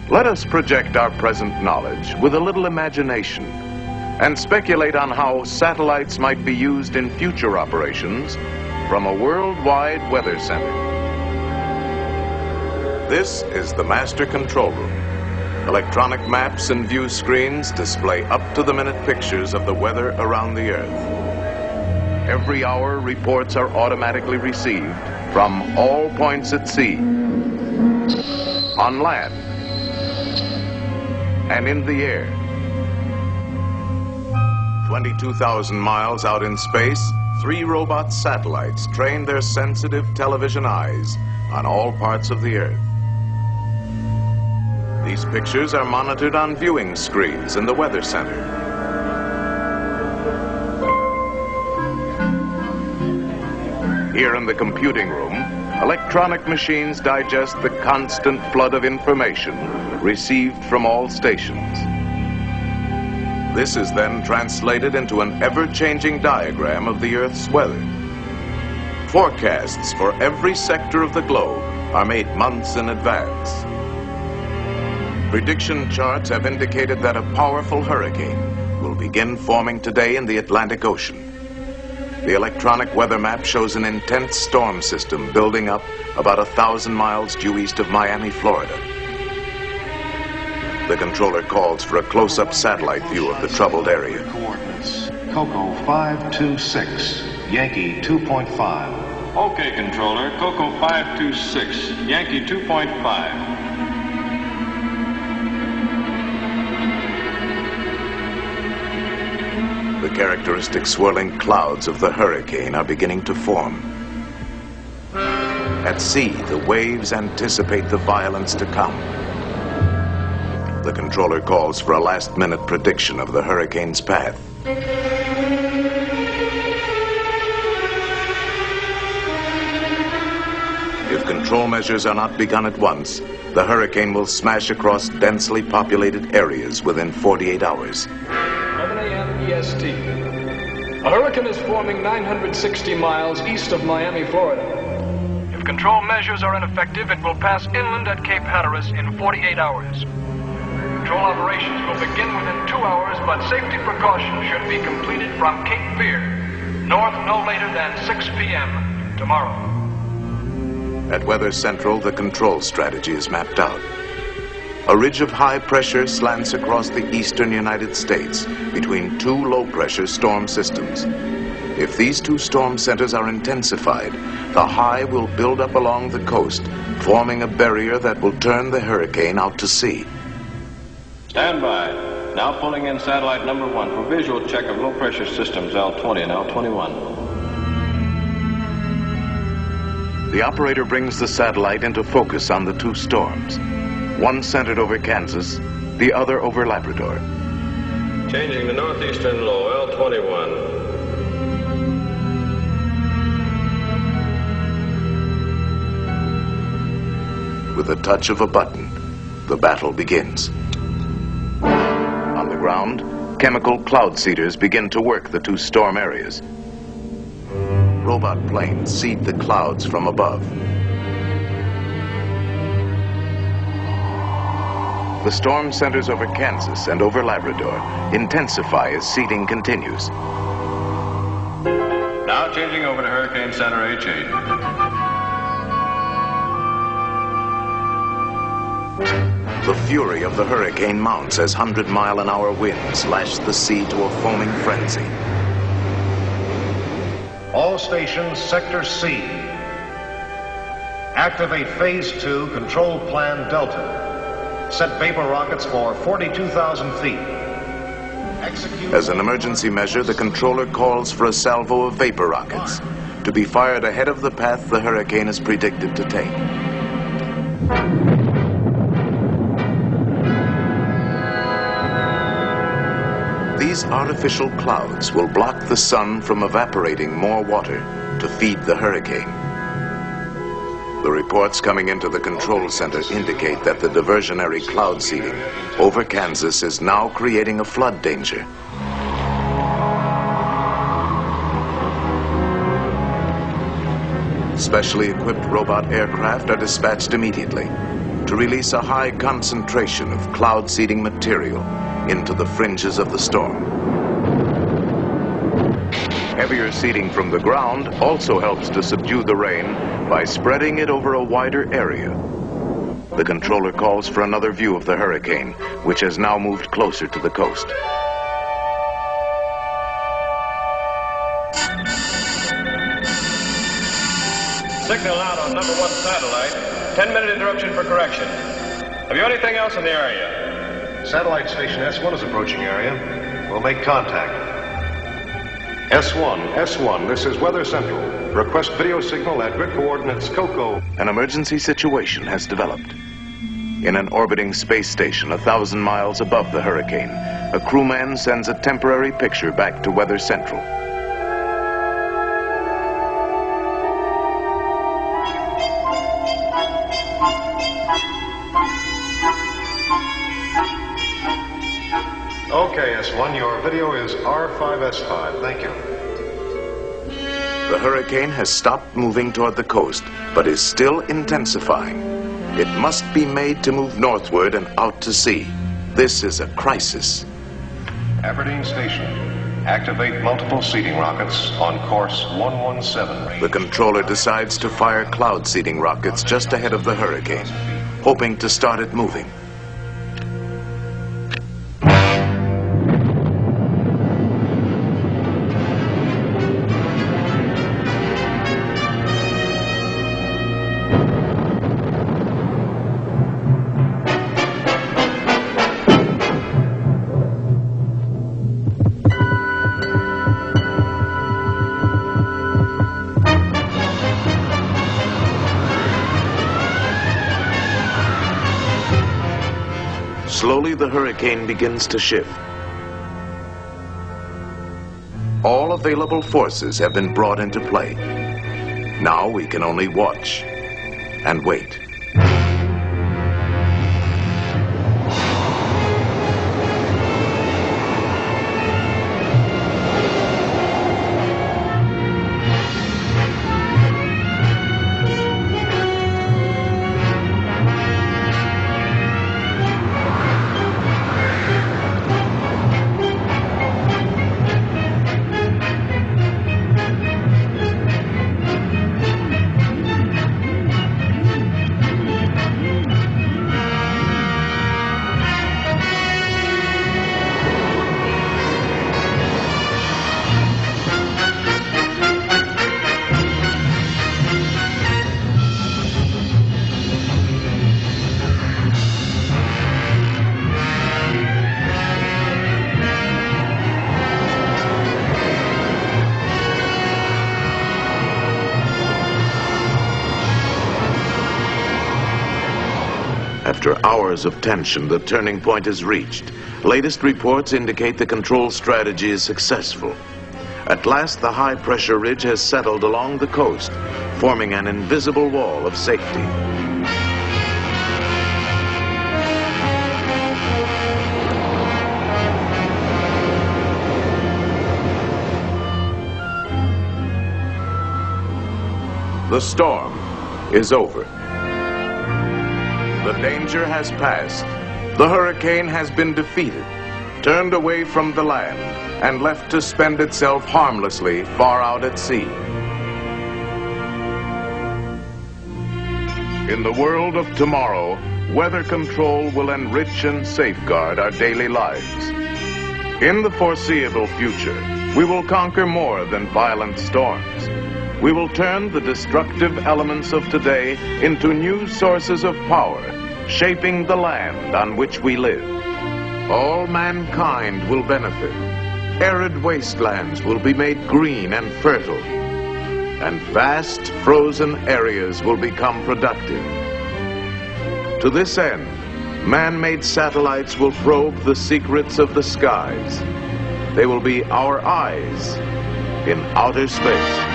Let us project our present knowledge with a little imagination and speculate on how satellites might be used in future operations from a worldwide weather center. This is the master control room. Electronic maps and view screens display up-to-the-minute pictures of the weather around the Earth. Every hour, reports are automatically received from all points at sea, on land, and in the air. 22,000 miles out in space, 3 robot satellites train their sensitive television eyes on all parts of the Earth. These pictures are monitored on viewing screens in the Weather Center. Here in the computing room, electronic machines digest the constant flood of information received from all stations. This is then translated into an ever-changing diagram of the Earth's weather. Forecasts for every sector of the globe are made months in advance. Prediction charts have indicated that a powerful hurricane will begin forming today in the Atlantic Ocean. The electronic weather map shows an intense storm system building up about 1,000 miles due east of Miami, Florida. The controller calls for a close-up satellite view of the troubled area. Coordinates: Coco 526, Yankee 2.5. Okay, controller. Coco 526, Yankee 2.5. The characteristic swirling clouds of the hurricane are beginning to form. At sea, the waves anticipate the violence to come. The controller calls for a last-minute prediction of the hurricane's path. If control measures are not begun at once, the hurricane will smash across densely populated areas within 48 hours. 11 a.m. EST. A hurricane is forming 960 miles east of Miami, Florida. If control measures are ineffective, it will pass inland at Cape Hatteras in 48 hours. Control operations will begin within 2 hours, but safety precautions should be completed from Cape Fear, north no later than 6 p.m. tomorrow. At Weather Central, the control strategy is mapped out. A ridge of high pressure slants across the eastern United States between 2 low-pressure storm systems. If these 2 storm centers are intensified, the high will build up along the coast, forming a barrier that will turn the hurricane out to sea. Stand by. Now pulling in satellite number 1 for visual check of low-pressure systems L20 and L21. The operator brings the satellite into focus on the 2 storms. One centered over Kansas, the other over Labrador. Changing the northeastern low, L21. With a touch of a button, the battle begins. On the ground, chemical cloud seeders begin to work the 2 storm areas. Robot planes seed the clouds from above. The storm centers over Kansas and over Labrador intensify as seeding continues. Now changing over to Hurricane Center H8. The fury of the hurricane mounts as 100-mile-an-hour winds lash the sea to a foaming frenzy. All stations, Sector C. Activate Phase 2, Control Plan Delta. Set vapor rockets for 42,000 feet. Execute. As an emergency measure, the controller calls for a salvo of vapor rockets to be fired ahead of the path the hurricane is predicted to take. These artificial clouds will block the sun from evaporating more water to feed the hurricane. The reports coming into the control center indicate that the diversionary cloud seeding over Kansas is now creating a flood danger. Specially equipped robot aircraft are dispatched immediately. to release a high concentration of cloud-seeding material into the fringes of the storm. Heavier seeding from the ground also helps to subdue the rain by spreading it over a wider area. The controller calls for another view of the hurricane, which has now moved closer to the coast. Signal out on number 1 satellite. 10-minute interruption for correction. Have you anything else in the area? Satellite station S1 is approaching area. We'll make contact. S1, this is Weather Central. Request video signal at grid coordinates COCO. An emergency situation has developed. In an orbiting space station 1,000 miles above the hurricane, a crewman sends a temporary picture back to Weather Central. Okay, S1, your video is R5S5. Thank you. The hurricane has stopped moving toward the coast, but is still intensifying. It must be made to move northward and out to sea. This is a crisis. Aberdeen Station, activate multiple seeding rockets on course 117. The controller decides to fire cloud seeding rockets just ahead of the hurricane, hoping to start it moving. Slowly, the hurricane begins to shift. All available forces have been brought into play. Now we can only watch and wait. After hours of tension, the turning point is reached. Latest reports indicate the control strategy is successful. At last, the high-pressure ridge has settled along the coast, forming an invisible wall of safety. The storm is over. The danger has passed. The hurricane has been defeated, turned away from the land, and left to spend itself harmlessly far out at sea. In the world of tomorrow, weather control will enrich and safeguard our daily lives. In the foreseeable future, we will conquer more than violent storms. We will turn the destructive elements of today into new sources of power, shaping the land on which we live. All mankind will benefit. Arid wastelands will be made green and fertile, and vast frozen areas will become productive. To this end, man-made satellites will probe the secrets of the skies. They will be our eyes in outer space.